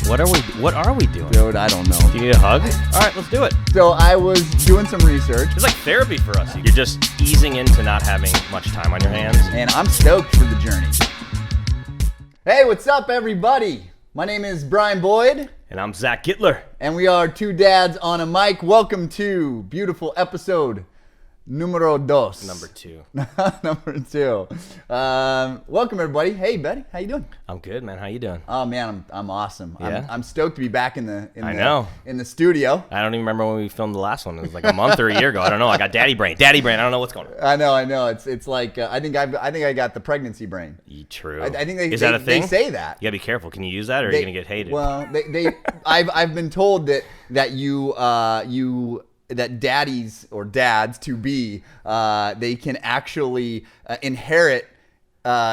What are we doing? Dude, I don't know. Do you need a hug? All right, let's do it. So I was doing some research. It's like therapy for us. You're just easing into not having much time on your hands. And I'm stoked for the journey. Hey, what's up, everybody? My name is Brian Boyd. And I'm Zach Gittler. And we are two dads on a mic. Welcome to beautiful episode numero dos. Number 2. Number 2. Welcome, everybody. Hey, buddy. How you doing? I'm good, man. How you doing? Oh, man, I'm awesome. Yeah? I'm stoked to be back in the studio. I don't even remember when we filmed the last one. It was like a month or a year ago. I don't know. I got daddy brain. I don't know what's going on. I know. It's like I think I got the pregnancy brain. True. I think Is that a thing? They say that. You gotta be careful. Can you use that, or are you gonna get hated? Well, I've been told that daddies or dads to be they can actually inherit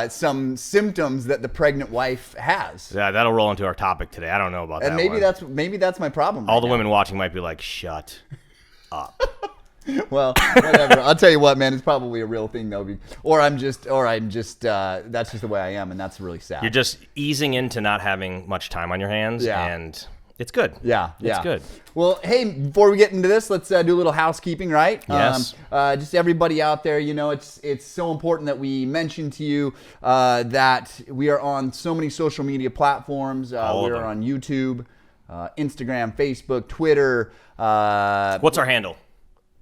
some symptoms that the pregnant wife has. Yeah, that'll roll into our topic today. I don't know about that. And maybe that's my problem. All the women watching might be like, "Shut up." Well, whatever. I'll tell you what, man. It's probably a real thing though, or I'm just. That's just the way I am, and that's really sad. You're just easing into not having much time on your hands, and it's good. Yeah, it's good. Well, hey, before we get into this, let's do a little housekeeping, right? Yes. Just everybody out there, it's so important that we mention to you that we are on so many social media platforms. We are on YouTube, Instagram, Facebook, Twitter. What's our handle?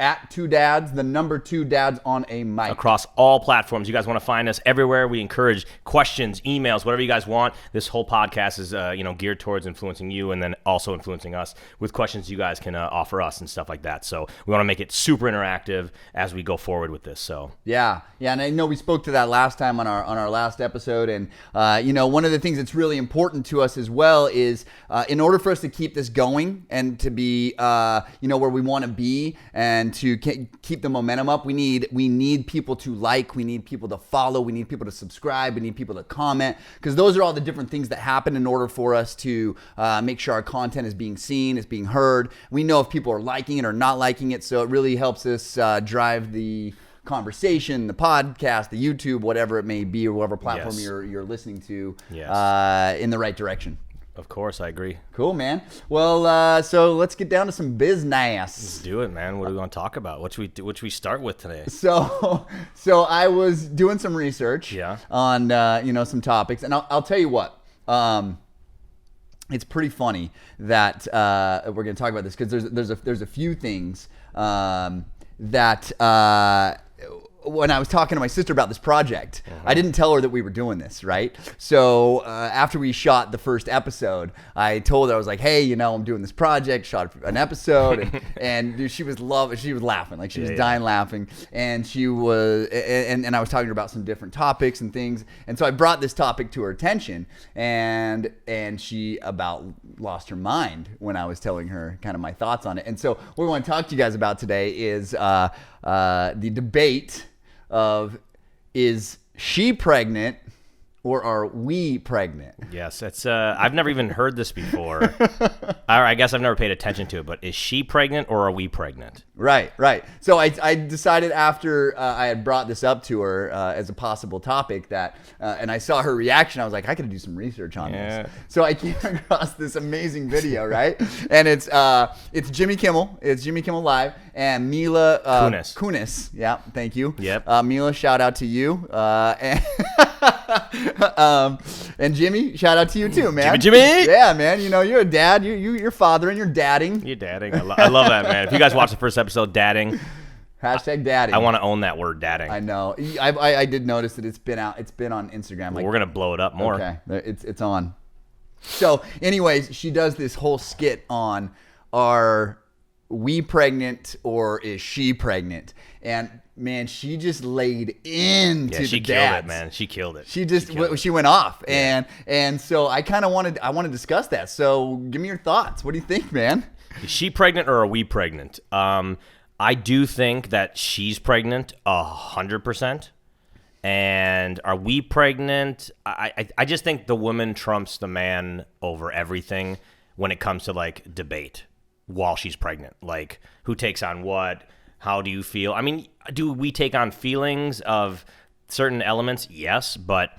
At 2 dads, the number 2 dads on a mic. Across all platforms. You guys want to find us everywhere. We encourage questions, emails, whatever you guys want. This whole podcast is geared towards influencing you and then also influencing us with questions you guys can offer us and stuff like that. So we want to make it super interactive as we go forward with this. So yeah, and I know we spoke to that last time on our last episode, and one of the things that's really important to us as well is in order for us to keep this going and to be where we want to be and to keep the momentum up, we need people to like, we need people to follow, we need people to subscribe, we need people to comment, because those are all the different things that happen in order for us to make sure our content is being seen, is being heard. We know if people are liking it or not liking it, so it really helps us drive the conversation, the podcast, the YouTube, whatever it may be, or whatever platform you're listening to, in the right direction. Of course, I agree. Cool, man. Well, so let's get down to some business. Let's do it, man. What are we going to talk about? What should we start with today? So I was doing some research on some topics, and I'll tell you what. It's pretty funny that we're going to talk about this because there's a few things that. When I was talking to my sister about this project, I didn't tell her that we were doing this, right? So after we shot the first episode, I told her, I was like, hey, I'm doing this project, shot an episode, and dude, she was laughing, like she was dying laughing, and she was, and I was talking to her about some different topics and things, and so I brought this topic to her attention, and she about lost her mind when I was telling her kind of my thoughts on it, and so what we want to talk to you guys about today is the debate of, is she pregnant or are we pregnant? Yes, it's I've never even heard this before. I guess I've never paid attention to it, but is she pregnant or are we pregnant? Right. So I decided after I had brought this up to her as a possible topic that, and I saw her reaction, I was like, I could do some research on this. So I came across this amazing video, right? And it's Jimmy Kimmel. It's Jimmy Kimmel Live and Mila Kunis. Yeah, thank you. Yep. Mila, shout out to you. And Jimmy, shout out to you too, man. Jimmy. Yeah, man. You're a dad. You're fathering. You're dadding. You're dadding. I love that, man. If you guys watch the first episode, dadding. Hashtag dadding. I want to own that word, dadding. I know. I did notice that it's been out. It's been on Instagram. Well, we're gonna blow it up more. Okay, it's on. So, anyways, she does this whole skit on, are we pregnant or is she pregnant? And man, she just laid into the dads. She killed it, man. She killed it. She went off, and so I kind of want to discuss that. So give me your thoughts. What do you think, man? Is she pregnant or are we pregnant? I do think that she's pregnant 100%. And are we pregnant? I just think the woman trumps the man over everything when it comes to like debate while she's pregnant. Like who takes on what? How do you feel? I mean, do we take on feelings of certain elements? Yes, but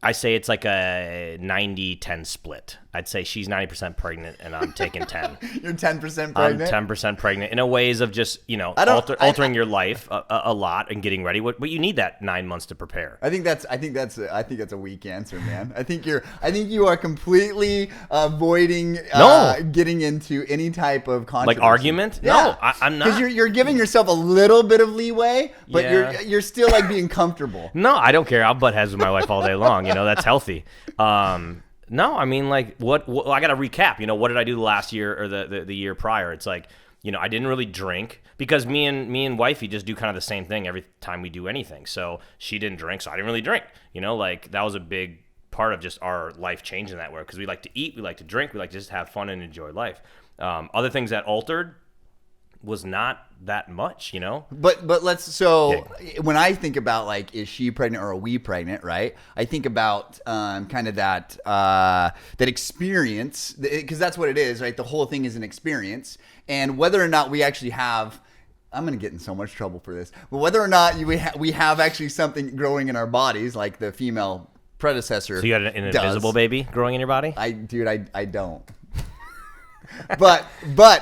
I say it's like a 90-10 split. I'd say she's 90% pregnant and I'm taking 10. You're 10% I'm pregnant. 10% pregnant in a ways of just, altering your life a lot and getting ready. But you need that 9 months to prepare. I think that's a weak answer, man. I think you are completely avoiding getting into any type of controversy. Like argument? Yeah. No, I'm not. Because you're giving yourself a little bit of leeway, but you're still like being comfortable. No, I don't care. I'll butt heads with my wife all day long. That's healthy. No, I mean, like, what I got to recap. What did I do the last year or the year prior? It's like, I didn't really drink because me and wifey just do kind of the same thing every time we do anything. So she didn't drink, so I didn't really drink. Like that was a big part of just our life changing that way because we like to eat, we like to drink, we like to just have fun and enjoy life. Other things that altered was not that much, But when I think about like, is she pregnant or are we pregnant, right? I think about kind of that experience, because that's what it is, right? The whole thing is an experience, and whether or not we actually have, I'm going to get in so much trouble for this, but whether or not we have actually something growing in our bodies, like the female predecessor. So you got an invisible baby growing in your body? I don't. But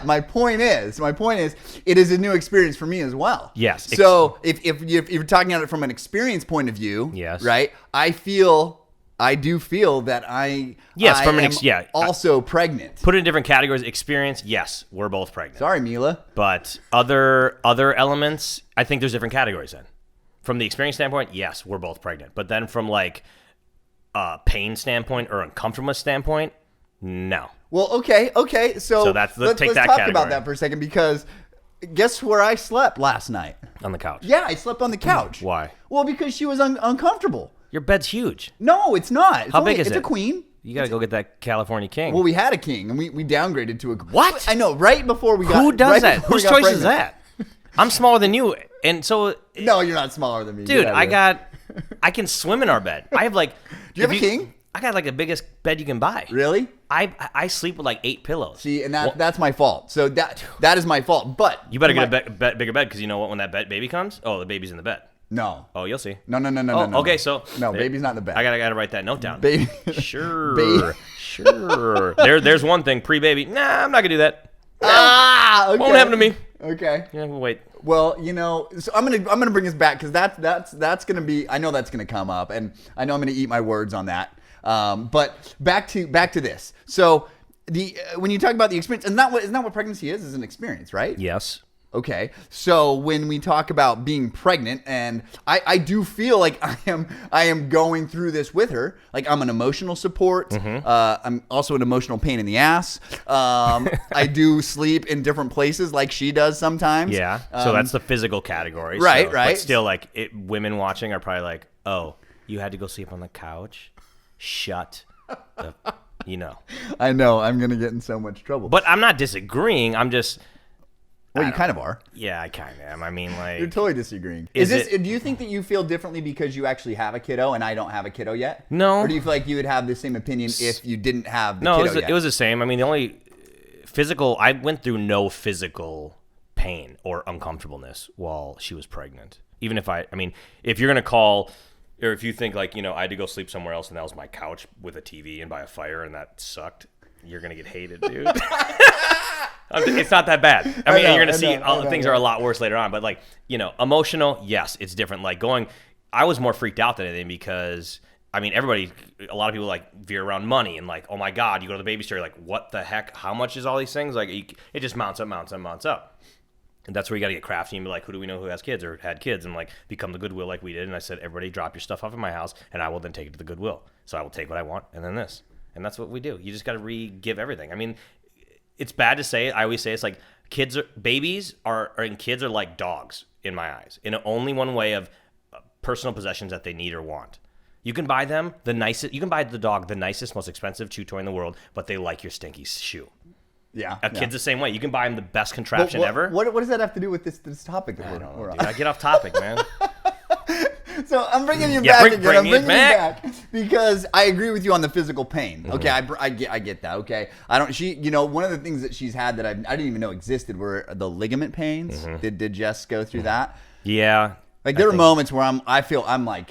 my point is, it is a new experience for me as well. Yes. So if you're talking about it from an experience point of view, yes, right? I do feel that I am also pregnant. Put it in different categories. Experience, yes, we're both pregnant. Sorry, Mila. But other elements, I think there's different categories then. From the experience standpoint, yes, we're both pregnant. But then from like a pain standpoint or uncomfortableness standpoint, no. Well, okay. So let's talk about that for a second, because guess where I slept last night? On the couch. Yeah, I slept on the couch. Why? Well, because she was uncomfortable. Your bed's huge. No, it's not. How big is it? It's a queen. You got to go get that California king. Well, we had a king, and we downgraded to a... What? I know, right before we got... Who does that? Whose choice is that? I'm smaller than you, and so... No, you're not smaller than me. Dude, I can swim in our bed. I have like... Do you have a king? I got like the biggest bed you can buy. Really? I sleep with like 8 pillows. See, and that's my fault. So that is my fault. But you better get a bigger bed, because you know what? When that baby comes, the baby's in the bed. No. Oh, you'll see. No. Okay, so no, baby's not in the bed. I gotta write that note down. Baby. Sure. Sure. There's one thing pre-baby. Nah, I'm not gonna do that. Okay. Won't happen to me. Okay. Yeah, we'll wait. Well, so I'm gonna bring us back, because that's gonna be, I know that's gonna come up, and I know I'm gonna eat my words on that. But back to this. So when you talk about the experience, isn't that what pregnancy is an experience, right? Yes. Okay. So when we talk about being pregnant, and I do feel like I am going through this with her. Like, I'm an emotional support. Mm-hmm. I'm also an emotional pain in the ass. I do sleep in different places like she does sometimes. Yeah. So that's the physical category. Right. But still, like, women watching are probably like, oh, you had to go sleep on the couch? Shut the, I know I'm gonna get in so much trouble. But I'm not disagreeing. I'm just. Well, you kind of are. Yeah, I kind of am. I mean, like, you're totally disagreeing. Do you think that you feel differently because you actually have a kiddo and I don't have a kiddo yet? No. Or do you feel like you would have the same opinion if you didn't have the kiddo yet? It was the same. I mean, the only physical, I went through no physical pain or uncomfortableness while she was pregnant. Even if if you're gonna call. Or if you think, like, I had to go sleep somewhere else and that was my couch with a TV and by a fire and that sucked, you're going to get hated, dude. It's not that bad. I mean, you're going to see things are a lot worse later on. But, like, emotional, yes, it's different. Like, I was more freaked out than anything because, I mean, a lot of people, like, veer around money and, like, oh, my God, you go to the baby store, you're like, what the heck? How much is all these things? Like, it just mounts up. And that's where you got to get crafty and be like, who do we know who has kids or had kids, and like become the Goodwill like we did. And I said, everybody drop your stuff off at my house and I will then take it to the Goodwill. So I will take what I want and then this. And that's what we do. You just got to re-give everything. I mean, it's bad to say. I always say it's like babies are like dogs in my eyes, in only one way of personal possessions that they need or want. You can buy them you can buy the dog the nicest, most expensive chew toy in the world, but they like your stinky shoe. Yeah, a kid's the same way. You can buy him the best contraption ever. What does that have to do with this topic that we're on? I get off topic, man. So I'm bringing you back again. I'm bringing you back because I agree with you on the physical pain. Mm-hmm. Okay, I get that. Okay, one of the things that she's had that I didn't even know existed were the ligament pains. Mm-hmm. Did Jess go through that? Yeah. Like there were moments where I feel bad. Like,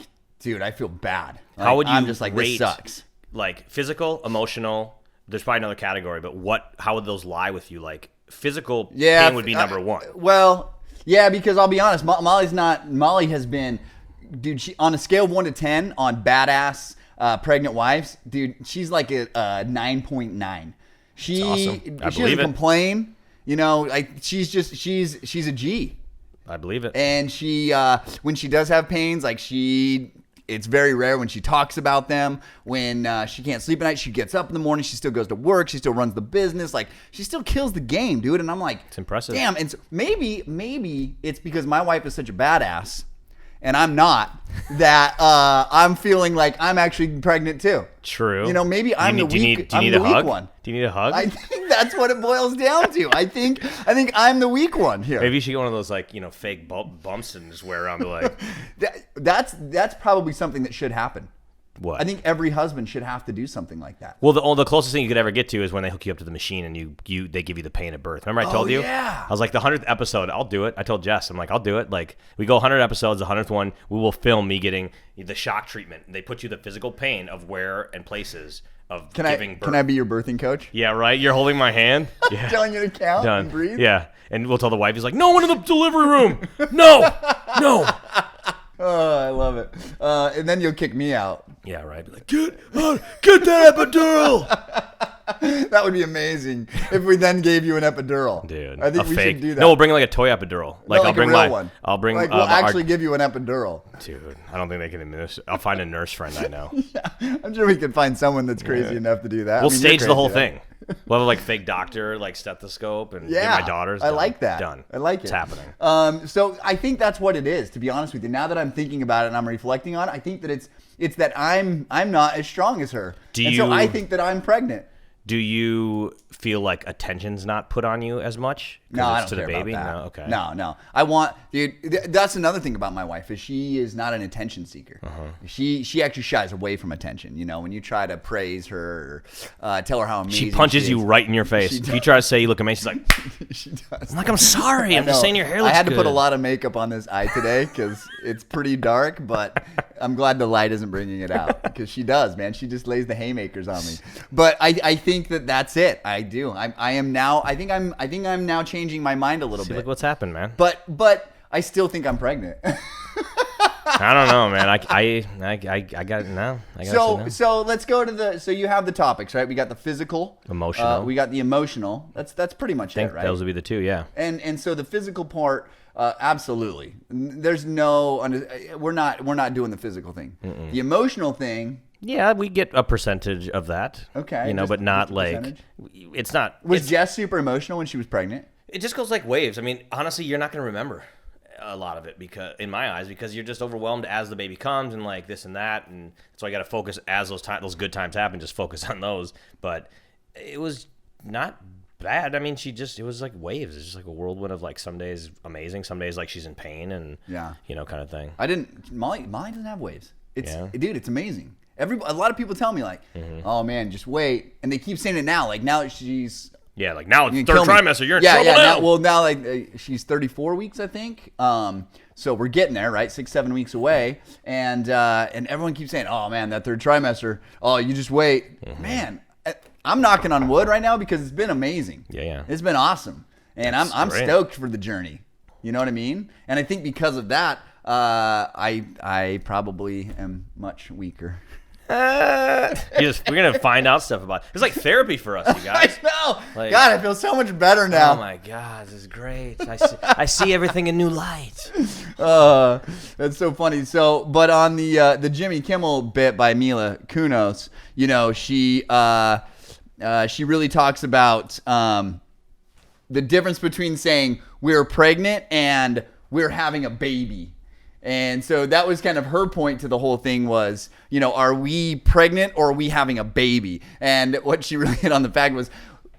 how would you? I'm just like, this sucks. Like physical, emotional. there's probably another category, but how would those lie with you? Like physical Yeah, pain would be number one. Well, yeah, because I'll be honest, Molly has been, dude, she on a scale of 1 to 10 on badass pregnant wives, dude, she's like a 9.9. She awesome. she doesn't complain, like she's a G. I believe it. And she when she does have pains, like it's very rare when she talks about them. When she can't sleep at night, she gets up in the morning. She still goes to work. She still runs the business. Like, she still kills the game, dude. And I'm like, it's impressive. Damn. And so maybe it's because my wife is such a badass, and I'm not, that I'm feeling like I'm actually pregnant too. True. Maybe I'm the weak one. Do you need a hug? I think that's what it boils down to. I think I'm the weak one here. Maybe you should get one of those fake bumps and just wear around the leg. That's probably something that should happen. What? I think every husband should have to do something like that. Well, the closest thing you could ever get to is when they hook you up to the machine and they give you the pain at birth. Remember I told you? Yeah. I was like, the 100th episode, I'll do it. I told Jess, I'm like, I'll do it. Like, we go 100 episodes, the 100th one, we will film me getting the shock treatment. They put you the physical pain of where and places of giving birth. Can I be your birthing coach? Yeah, right? You're holding my hand? Yeah. Telling you to count Done. and breathe? Yeah. And we'll tell the wife, he's like, no one in the delivery room. No. Oh, I love it. And then you'll kick me out. Yeah, right. Be like, get that epidural. That would be amazing if we then gave you an epidural. Dude, I think we should do that. No, we'll bring like a toy epidural. Like, I'll bring a real one. I'll bring. We'll actually give you an epidural. Dude, I don't think they can administer. I'll find a nurse friend I know. Yeah, I'm sure we can find someone that's crazy enough to do that. We'll stage the whole thing. We'll have a fake doctor, stethoscope, and get my daughters. I like that. Done. I like it. It's happening. So I think that's what it is. To be honest with you, now that I'm thinking about it and I'm reflecting on it, I think that it's that I'm not as strong as her, so I think that I'm pregnant. Do you feel like attention's not put on you as much? No, I don't to care the baby? about that. No, okay. No. I want, dude. That's another thing about my wife is she is not an attention seeker. She actually shies away from attention. When you try to praise her, or, tell her how amazing she punches she you is. right in your face. If you try to say you look amazing, she's like, she does. I'm like, I'm sorry. I'm just saying your hair looks good. I had to put a lot of makeup on this eye today because it's pretty dark, but I'm glad the light isn't bringing it out because she does, man. She just lays the haymakers on me. But I think that's it. I do. I am now. I think I'm now changing my mind a little bit. Look what's happened, man. But I still think I'm pregnant. I don't know, man. I got it now. So let's go to so you have the topics, right? We got the physical, emotional. We got the emotional. That's pretty much it, right? Those would be the two, yeah. And so the physical part, absolutely. There's no. We're not doing the physical thing. The emotional thing. Yeah, we get a percentage of that. Okay. But not like it's not. Was Jess super emotional when she was pregnant? It just goes like waves. I mean, honestly, you're not going to remember a lot of it because, in my eyes, because you're just overwhelmed as the baby comes and like this and that, and so I got to focus as those good times happen. Just focus on those. But it was not bad. I mean, it was like waves. It's just like a whirlwind of like some days amazing, some days like she's in pain and kind of thing. Molly doesn't have waves. Dude, it's amazing. A lot of people tell me like, oh man, just wait, and they keep saying it now. Like now she's. Yeah, like now it's third trimester. You're in trouble now. Now like she's 34 weeks, I think. So we're getting there, right? 6-7 weeks away, and everyone keeps saying, "Oh man, that third trimester. Oh, you just wait, man." I'm knocking on wood right now because it's been amazing. Yeah. It's been awesome, and I'm stoked for the journey. You know what I mean? And I think because of that, I probably am much weaker. We're gonna find out stuff about it. It's like therapy for us, you guys. I know. God, I feel so much better now. Oh my God, this is great. I see everything in new light. That's so funny. So, but on the Jimmy Kimmel bit by Mila Kunis, she really talks about the difference between saying we're pregnant and we're having a baby. And so that was kind of her point to the whole thing was, are we pregnant or are we having a baby? And what she really hit on the fact was,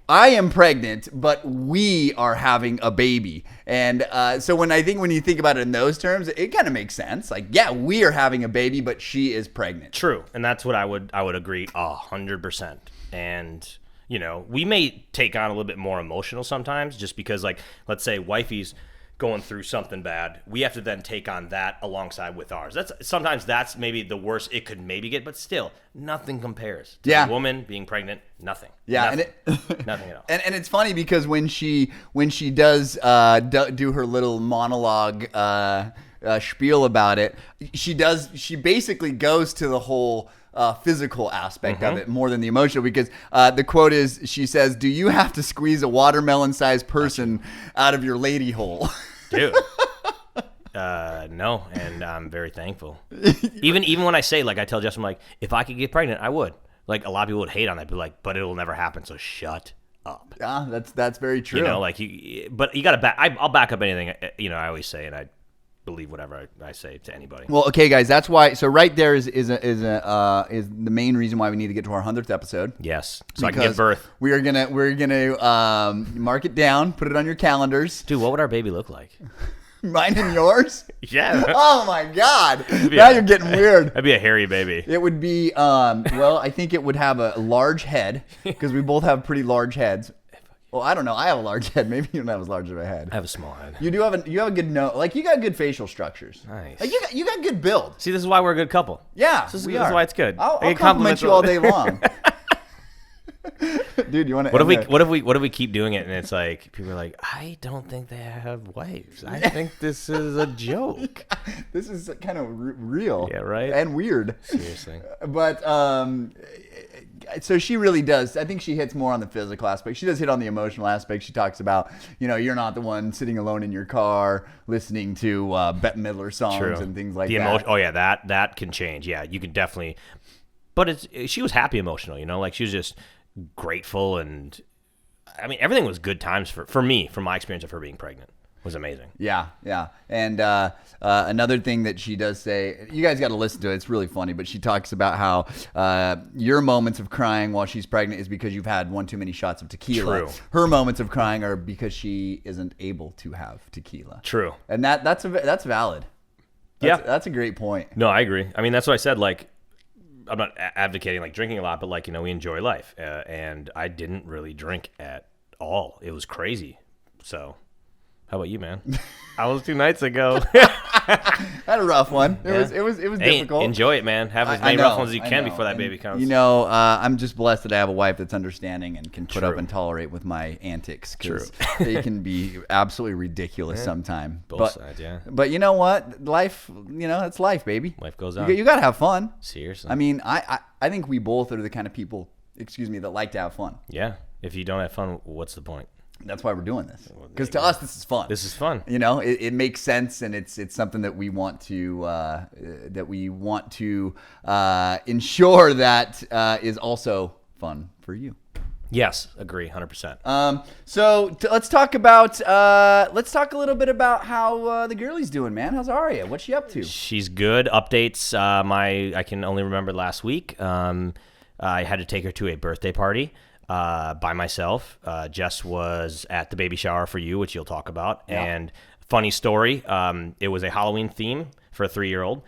I am pregnant, but we are having a baby. And so when you think about it in those terms, it kind of makes sense. Like, yeah, we are having a baby, but she is pregnant. True. And that's what I would agree 100%. And, we may take on a little bit more emotional sometimes just because, like, let's say wifey's going through something bad, we have to then take on that alongside with ours. Sometimes that's maybe the worst it could maybe get, but still, nothing compares to a woman being pregnant. Nothing. Yeah, nothing, nothing at all. And it's funny because when she does do her little monologue spiel about it, she basically goes to the whole physical aspect of it more than the emotional, because the quote is, she says, "Do you have to squeeze a watermelon-sized person out of your lady hole?" Dude. No, and I'm very thankful. Even when I say, like, I tell Justin, like, if I could get pregnant, I would. Like, a lot of people would hate on that, but like, but it'll never happen, so shut up. Yeah, that's very true. You know, like, but you got to back. I'll back up anything. You know, I always say, and I believe whatever I say to anybody. Well, okay, guys, that's why. So right there is the main reason why we need to get to our 100th episode. Yes, so I can give birth. We're gonna mark it down, put it on your calendars. Dude, what would our baby look like? Mine and yours? Yeah. Oh my God! Now you're getting weird. That'd be a hairy baby. It would be. Well, I think it would have a large head because we both have pretty large heads. Well, I don't know. I have a large head. Maybe you don't have as large of a head. I have a small head. You have a good nose. Like, you got good facial structures. Nice. Like, you got good build. See, this is why we're a good couple. Yeah, this is why it's good. I'll compliment you all day long. Dude, you want to? What if we keep doing it and it's like people are like, I don't think they have wives. I think this is a joke. This is kind of real. Yeah, right. And weird. Seriously. But so she really does. I think she hits more on the physical aspect. She does hit on the emotional aspect. She talks about, you're not the one sitting alone in your car listening to Bette Midler songs and things like that. Oh yeah, that can change. Yeah, you can definitely. But she was happy emotional. Like, she was just grateful, and I mean, everything was good times for me. From my experience of her being pregnant, was amazing. Yeah. And another thing that she does say, you guys got to listen to it. It's really funny, but she talks about how your moments of crying while she's pregnant is because you've had one too many shots of tequila. True. Her moments of crying are because she isn't able to have tequila. True. And that's valid. That's a great point. No, I agree. I mean, that's what I said. Like, I'm not advocating like drinking a lot, but like, we enjoy life, and I didn't really drink at all. It was crazy. So, how about you, man? I was 2 nights ago. I had a rough one. It was difficult. Enjoy it, man. Have as many rough ones as you can before that baby comes. I'm just blessed that I have a wife that's understanding and can put up and tolerate with my antics, because they can be absolutely ridiculous sometimes. Both sides, yeah. But you know what? Life, it's life, baby. Life goes on. You got to have fun. Seriously. I mean, I think we both are the kind of people, that like to have fun. Yeah. If you don't have fun, what's the point? That's why we're doing this, because to us this is fun. This is fun. It makes sense, and it's something that we want to ensure that is also fun for you. Yes, agree, 100%. So let's talk a little bit about how the girlie's doing, man. How's Aria? What's she up to? She's good. Updates. I can only remember last week. I had to take her to a birthday party. By myself. Jess was at the baby shower for you, which you'll talk about. Yeah. And funny story, it was a Halloween theme for a 3-year-old.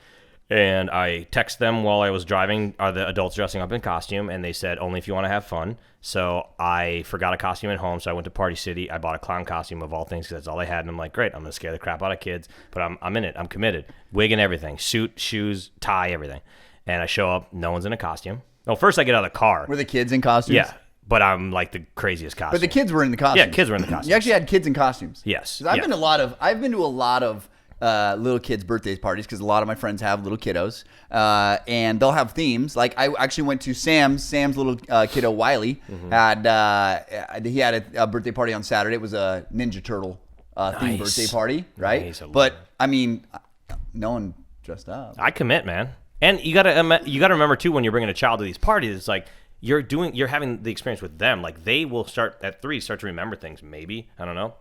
And I texted them while I was driving, are the adults dressing up in costume? And they said, only if you want to have fun. So I forgot a costume at home, so I went to Party City. I bought a clown costume of all things because that's all I had. And I'm like, great, I'm going to scare the crap out of kids. But I'm in it. I'm committed. Wig and everything. Suit, shoes, tie, everything. And I show up. No one's in a costume. Well, first I get out of the car. Were the kids in costumes? Yeah. But I'm like the craziest costume. But the kids were in the costumes. Yeah, kids were in the costumes. You actually had kids in costumes. Yes. I've been to a lot of little kids' birthday parties, because a lot of my friends have little kiddos, and they'll have themes. Like, I actually went to Sam's little kiddo Wiley. Mm-hmm. He had a birthday party on Saturday. It was a Ninja Turtle themed birthday party, right? Nice. But I mean, no one dressed up. I commit, man. And you gotta remember too, when you're bringing a child to these parties, it's like, you're having the experience with them. Like, they will start to remember things, maybe. I don't know.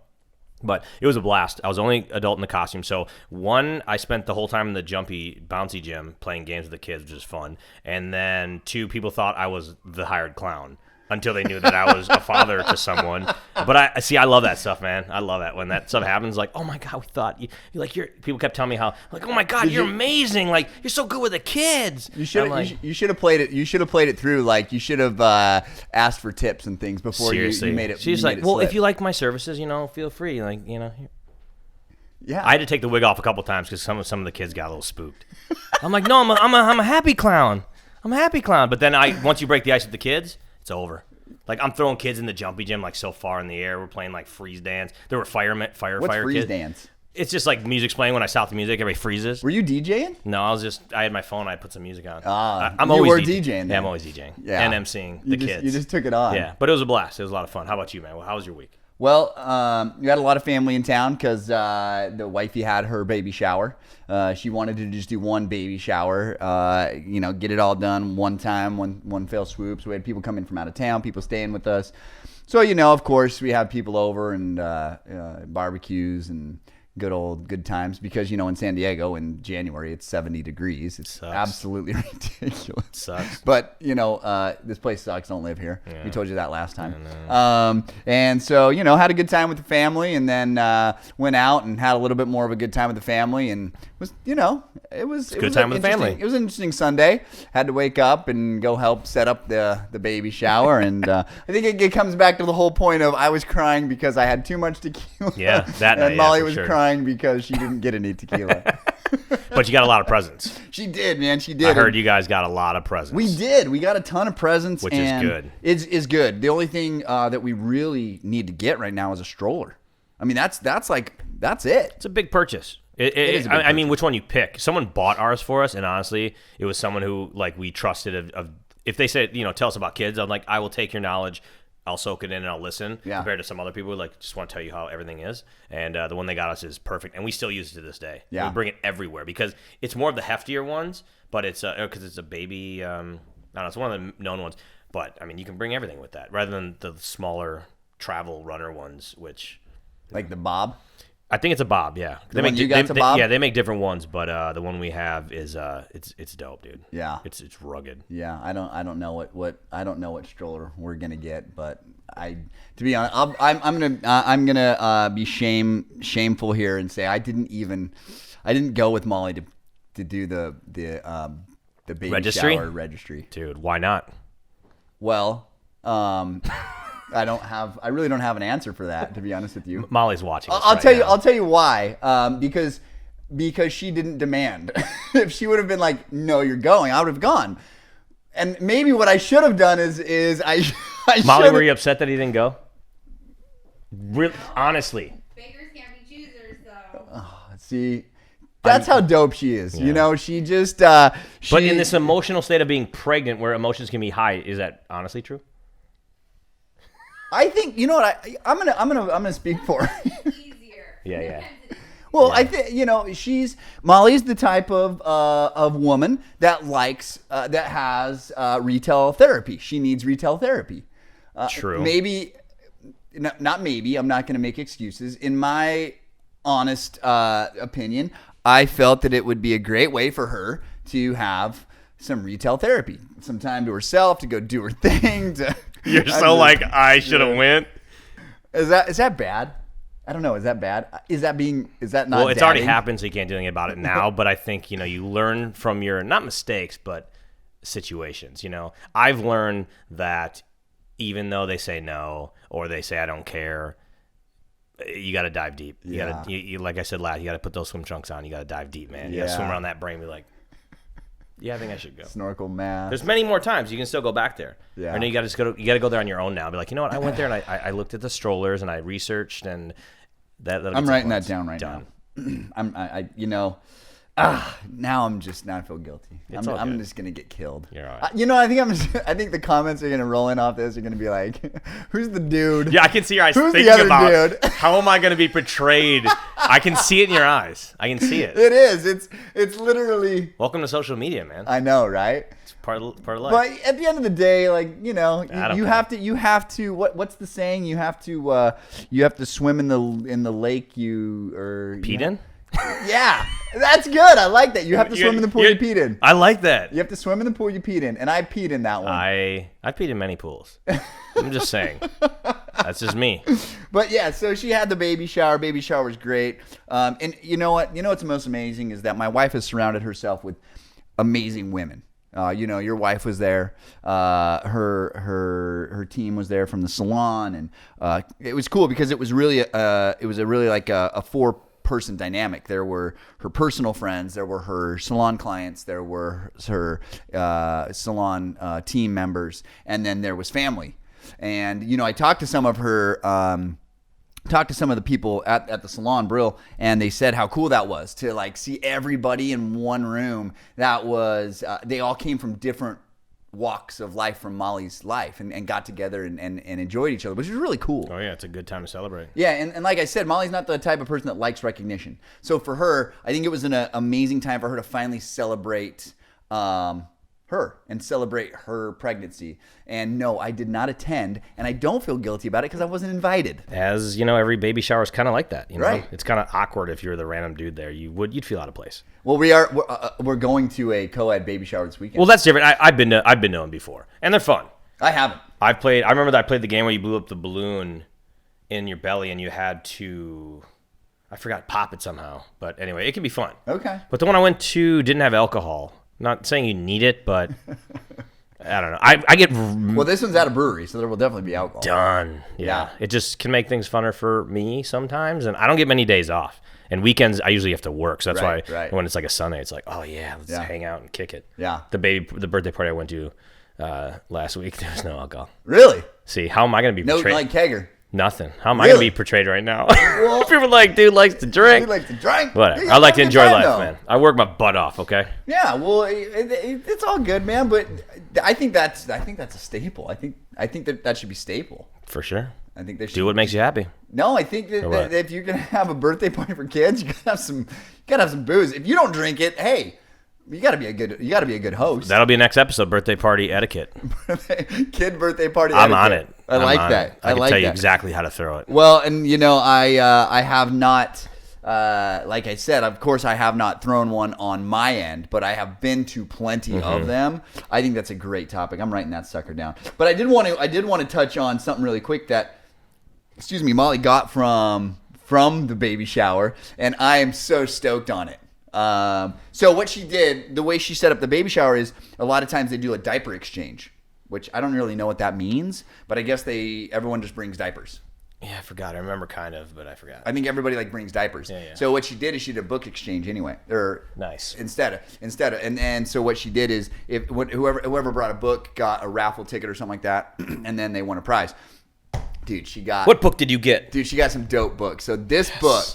But it was a blast. I was the only adult in the costume. So, one, I spent the whole time in the jumpy, bouncy gym playing games with the kids, which is fun. And then 2, people thought I was the hired clown until they knew that I was a father to someone. But I love that stuff, man. I love that when that stuff happens. Like, oh my God, we thought people kept telling me how, like, oh my God, you're amazing. Like, you're so good with the kids. You should have played it. You should have played it through. Like, you should have asked for tips and things before you made it. She's like, well, if you like my services, feel free. Like, here. Yeah. I had to take the wig off a couple times because some of the kids got a little spooked. I'm like, no, I'm a happy clown. I'm a happy clown. But then once you break the ice with the kids, it's over. Like, I'm throwing kids in the jumpy gym like so far in the air. We're playing like freeze dance. There were firefighter What's freeze kids. dance? It's just like music's playing. When I stop the music, everybody freezes. Were you DJing? No, I had my phone. I put some music on. I'm always DJing. Then. Yeah, I'm always DJing. Yeah. And emceeing the kids. You just took it on. Yeah, but it was a blast. It was a lot of fun. How about you, man? How was your week? Well, we had a lot of family in town because the wifey had her baby shower. She wanted to just do one baby shower, get it all done one time, one fell swoop. So we had people coming from out of town, people staying with us. So, of course, we have people over and barbecues and good times because, in San Diego in January, it's 70 degrees. It's absolutely ridiculous. It sucks. But, this place sucks. Don't live here. Yeah. We told you that last time. And so, had a good time with the family and then went out and had a little bit more of a good time with the family and was, it was a good time with the family. It was an interesting Sunday. Had to wake up and go help set up the baby shower. And I think it comes back to the whole point of I was crying because I had too much tequila. Yeah, that night. And Molly was crying because she didn't get any tequila. But you got a lot of presents. She did, man. She did. I heard you guys got a lot of presents. We did. We got a ton of presents. Which is good. It's good. The only thing that we really need to get right now is a stroller. I mean, that's it. It's a big purchase. It is a big purchase. I mean, which one you pick? Someone bought ours for us, and honestly, it was someone who we trusted. If they said, tell us about kids, I'm like, I will take your knowledge. I'll soak it in and I'll listen. Yeah. Compared to some other people who just want to tell you how everything is. And the one they got us is perfect, and we still use it to this day. Yeah. We bring it everywhere because it's more of the heftier ones, but it's because it's a baby. I don't know. It's one of the known ones, but I mean, you can bring everything with that rather than the smaller travel runner ones, which like the Bob. I think it's a Bob, yeah. Bob? Yeah, they make different ones, but the one we have is it's dope, dude. Yeah, it's rugged. Yeah, I don't know what stroller we're gonna get, but to be honest, I'm gonna be shameful here and say I didn't go with Molly to do the baby shower registry, dude. Why not? Well, I really don't have an answer for that, to be honest with you. Molly's watching. I'll tell you why. Because she didn't demand. If she would have been like, "No, you're going," I would have gone. And maybe what I should have done is Molly, were you upset that he didn't go? Honestly. Bakers can't be choosers, though. See. That's how dope she is. Yeah. She just. But in this emotional state of being pregnant, where emotions can be high, is that honestly true? I think I'm gonna speak for her. Easier. Yeah. Well, I think Molly's the type of woman that likes that has retail therapy. She needs retail therapy. True. Maybe, not maybe. I'm not going to make excuses. In my honest opinion, I felt that it would be a great way for her to have some retail therapy, some time to herself, to go do her thing. You're I should have went. Is that bad? I don't know. Is that bad? Is that not? Well, it's already happened, so you can't do anything about it now. But I think you learn from your not mistakes, but situations. I've learned that even though they say no or they say I don't care, you got to dive deep. You got to, like I said last, you got to put those swim trunks on. You got to dive deep, man. You got to swim around that brain. And be like, yeah, I think I should go. Snorkel mask. There's many more times you can still go back there. Yeah. And you got to go there on your own now. Be like, you know what? I went there and I looked at the strollers and I researched and I'm writing that down right now. Now I feel guilty. I'm just gonna get killed. You're all right. I think the comments are gonna roll in off this. Are gonna be like, "Who's the dude?" Yeah, I can see your eyes Who's thinking the other about dude? How am I gonna be portrayed. I can see it in your eyes. I can see it. It is. It's literally. Welcome to social media, man. I know, right? It's part of life. But at the end of the day, you have to. What's the saying? You have to swim in the lake you peed in. Yeah, that's good. I like that. You have to swim in the pool you peed in. I like that. You have to swim in the pool you peed in, and I peed in that one. I peed in many pools. I'm just saying. That's just me. But yeah, so she had the baby shower. Baby shower was great. And you know what? What's most amazing is that my wife has surrounded herself with amazing women. Your wife was there. Her team was there from the salon, and it was cool because it was really a person dynamic. There were her personal friends, there were her salon clients, there were her salon team members, and then there was family. And I talked to some of her. Talked to some of the people at the salon, Brill, and they said how cool that was to like see everybody in one room. That was they all came from different walks of life from Molly's life and got together and enjoyed each other, which is really cool. Oh yeah, it's a good time to celebrate. Yeah, and like I said, Molly's not the type of person that likes recognition. So for her, I think it was an amazing time for her to finally celebrate her and celebrate her pregnancy. And no, I did not attend, and I don't feel guilty about it because I wasn't invited. As you know, every baby shower is kind of like that. Right. It's kind of awkward if you're the random dude there. You'd feel out of place. Well, we're going to a Coed baby shower this weekend. Well, that's different. I've been to them before, and they're fun. I haven't. I remember that I played the game where you blew up the balloon in your belly, and you had to, I forgot, pop it somehow. But anyway, it can be fun. Okay. But the one I went to didn't have alcohol. Not saying you need it, but I don't know. I get Well, this one's at a brewery, so there will definitely be alcohol. done. Yeah. It just can make things funner for me sometimes, and I don't get many days off. And weekends, I usually have to work, so that's why when it's like a Sunday, it's like, oh yeah, let's hang out and kick it. Yeah. The birthday party I went to last week, there was no alcohol. Really? See, how am I going to be No, portrayed? like kegger. Nothing. How am I going to be portrayed right now? People are like, dude likes to drink. You like to drink? Whatever. Yeah, I like to enjoy life, though. man. I work my butt off, okay? Yeah, well, it's all good, man. But I think that's a staple. I think that should be staple. For sure. I think they should Do what makes you happy. No, I think that if you're gonna have a birthday party for kids, you gotta have some booze. If you don't drink it, hey, you gotta be a good host. That'll be next episode, birthday party etiquette. Kid birthday party. I'm etiquette. on it. I like that. I can tell you exactly how to throw it. Well, and I have not. Like I said, of course, I have not thrown one on my end, but I have been to plenty of them. I think that's a great topic. I'm writing that sucker down. But I did want to touch on something really quick that, Molly got from the baby shower, and I am so stoked on it. So what she did, the way she set up the baby shower is a lot of times they do a diaper exchange, which I don't really know what that means, but I guess everyone just brings diapers. Yeah, I forgot. I remember kind of, but I forgot. I think everybody brings diapers. Yeah. So what she did is she did a book exchange anyway, or nice instead of, and so what she did is whoever brought a book got a raffle ticket or something like that, and then they won a prize. Dude, what book did you get? Dude, she got some dope books. So this book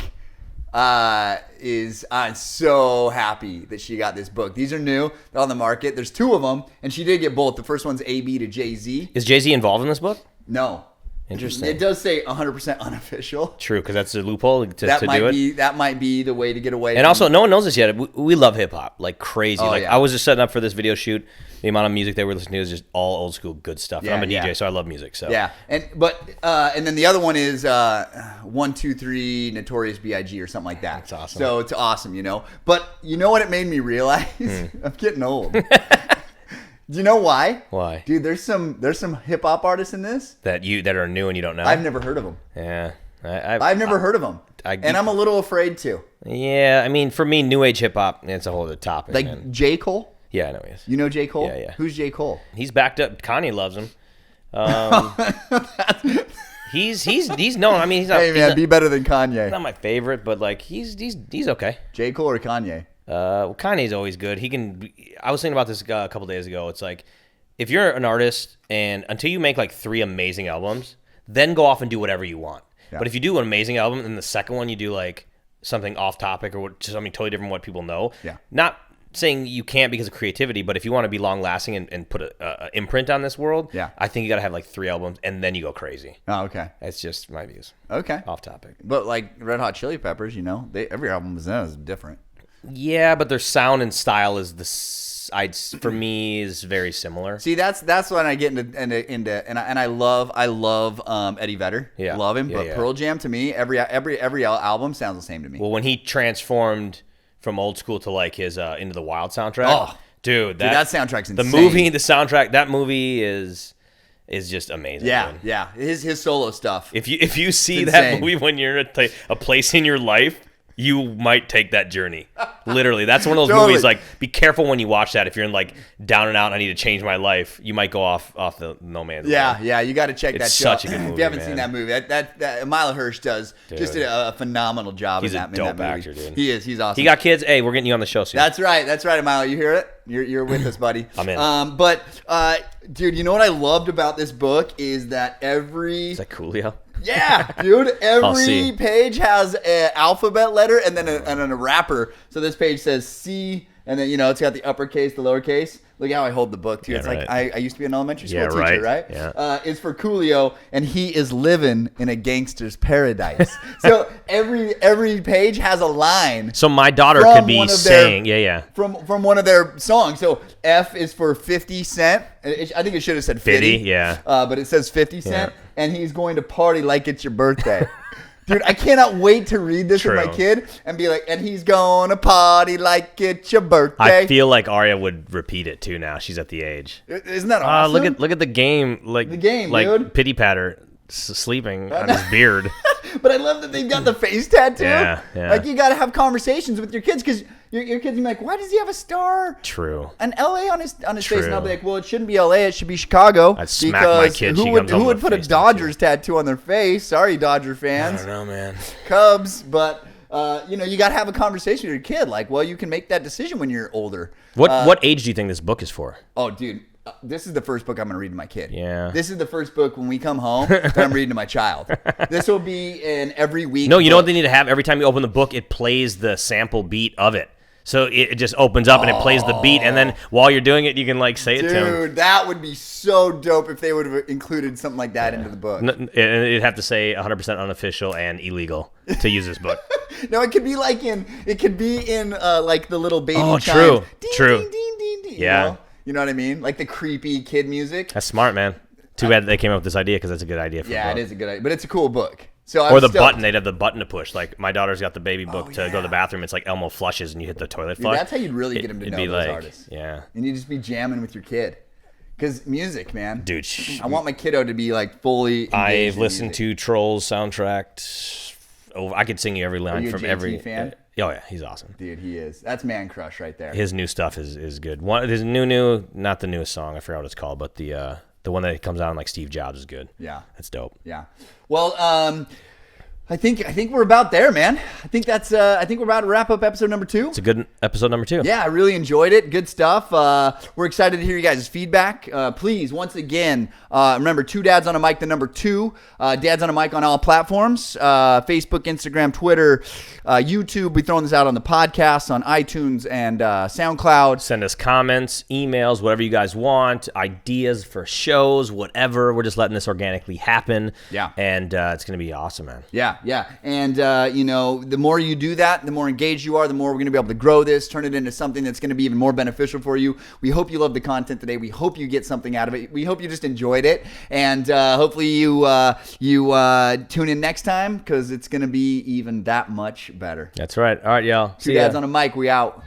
I'm so happy that she got this book. These are new. They're on the market. There's two of them, and she did get both. The first one's AB to Jay-Z. Is Jay-Z involved in this book? No. Interesting. It does say 100% unofficial. True, because that's a loophole to do it. That might be the way to get away. And also, no one knows this yet. We love hip hop like crazy. Oh, I was just setting up for this video shoot. The amount of music they were listening to is just all old school good stuff. And I'm a DJ, so I love music. So yeah, and then the other one is 1, 2, 3 Notorious B.I.G. or something like that. That's awesome. So it's awesome, But you know what it made me realize? I'm getting old. Do you know why? Why? Dude, there's some hip hop artists in this that are new and you don't know. I've never heard of them. Yeah, I've never heard of them, and I'm a little afraid to. Yeah, I mean, for me, new age hip hop, it's a whole other topic. Like man. J. Cole. Yeah, I know he is. You know J. Cole? Yeah. Who's J. Cole? He's backed up. Kanye loves him. He's known. I mean, he's not. Hey man, be better than Kanye. Not my favorite, but like he's okay. J. Cole or Kanye? Kanye's always good. I was thinking about this a couple days ago. It's like, if you're an artist and until you make like 3 amazing albums, then go off and do whatever you want. Yeah. But if you do an amazing album and the second one you do like something off topic or something totally different from what people know. Yeah. Not saying you can't because of creativity, but if you want to be long lasting and put a imprint on this world, I think you got to have like 3 albums and then you go crazy. Oh, okay. That's just my views. Okay. Off topic. But like Red Hot Chili Peppers, every album is different. Yeah, but their sound and style is for me is very similar. See, that's when I get into and I love Eddie Vedder. Yeah, love him. But Pearl Jam to me, every album sounds the same to me. Well, when he transformed from old school to like his Into the Wild soundtrack, dude, that soundtrack's insane. The soundtrack, that movie is just amazing. Yeah, dude. yeah. His solo stuff. If you see that movie when you're at a place in your life. you might take that journey. Literally, that's one of those Totally. movies. Like, be careful when you watch that. If you're in like down and out, and I need to change my life, you might go off the no man's land. Yeah, you got to check that It's show. such a good movie, If you haven't man. seen that movie, that Mila Hirsch does just a phenomenal job He's in a that dope movie. actor, dude. He is. He's awesome. He got kids. Hey, we're getting you on the show soon. That's right, Mila. You hear it? You're with us, buddy. I'm in. But dude, you know what I loved about this book is that Is that Coolio? Yeah, dude. I'll see. Every page has an alphabet letter and then a wrapper. So this page says C, and then it's got the uppercase, the lowercase. Look how I hold the book too. Yeah, It's right. like I used to be an elementary school Yeah, teacher, right. right? Yeah. It's for Coolio, and he is living in a gangster's paradise. So every page has a line. So my daughter From could be one of saying, their- yeah. From one of their songs. So F is for 50 Cent. I think it should have said 50. 50, yeah. But it says 50 Cent, and he's going to party like it's your birthday. Dude, I cannot wait to read this with my True. kid and be like, and he's going to party like it's your birthday. I feel like Arya would repeat it too now. She's at the age. Isn't that awesome? Look at the game. Like The game, like dude. Pity Patter sleeping on his beard. But I love that they've got the face tattoo. Yeah. Like, you got to have conversations with your kids because your kids be like, why does he have a star? True. An LA on his face, and I'll be True. like, well, it shouldn't be LA, it should be Chicago. I'd smack my because kid, Who she would comes home would with put a a face Dodgers tattoo on their face? Sorry, Dodger I fans, don't know, man. Cubs, but you got to have a conversation with your kid. Like, well, you can make that decision when you're older. What age do you think this book is for? Oh, dude. This is the first book I'm going to read to my kid. Yeah. This is the first book when we come home that I'm reading to my child. This will be an every week. No, you know what book. they need to have? Every time you open the book, it plays the sample beat of it. So it just opens up and it plays the beat, and then while you're doing it, you can like say it to him. Dude, that would be so dope if they would have included something like that into the book. And it'd have to say 100% unofficial and illegal to use this book. No, it could be in like the little baby Oh, chimes. true, Ding, true. Ding, ding, ding, ding, Yeah. You know what I mean? Like the creepy kid music. That's smart, man. Too bad they came up with this idea because that's a good idea for Yeah, a it book. is a good idea, but it's a cool book. So Or the button, they'd have the button to push. Like my daughter's got the baby book to go to yeah. the bathroom. It's like Elmo flushes and you hit the toilet Dude, flush. that's how you'd really get them to It'd know be those like, artists. yeah. And you just be jamming with your kid. Because music, man. Dude, I want my kiddo to be like fully engaged I've in listened music. to Trolls soundtrack. Oh, I could sing you every line you a from JT every. fan? Oh yeah, he's awesome. Dude, he is. That's man crush right there. His new stuff is good. His new, not the newest song. I forgot what it's called, but the one that comes out on like Steve Jobs is good. Yeah. That's dope. Yeah. Well, I think we're about there, man. I think we're about to wrap up episode number 2. It's a good episode number 2. Yeah, I really enjoyed it. Good stuff. We're excited to hear you guys' feedback. Please, once again, remember 2 Dads on a Mic, the number 2. Dads on a Mic on all platforms. Facebook, Instagram, Twitter, YouTube. We're throwing this out on the podcast, on iTunes and SoundCloud. Send us comments, emails, whatever you guys want, ideas for shows, whatever. We're just letting this organically happen. Yeah. And it's going to be awesome, man. Yeah. And, the more you do that, the more engaged you are, the more we're going to be able to grow this, turn it into something that's going to be even more beneficial for you. We hope you love the content today. We hope you get something out of it. We hope you just enjoyed it. And hopefully you tune in next time because it's going to be even that much better. That's right. All right, y'all. 2 Dads on a Mic. We out.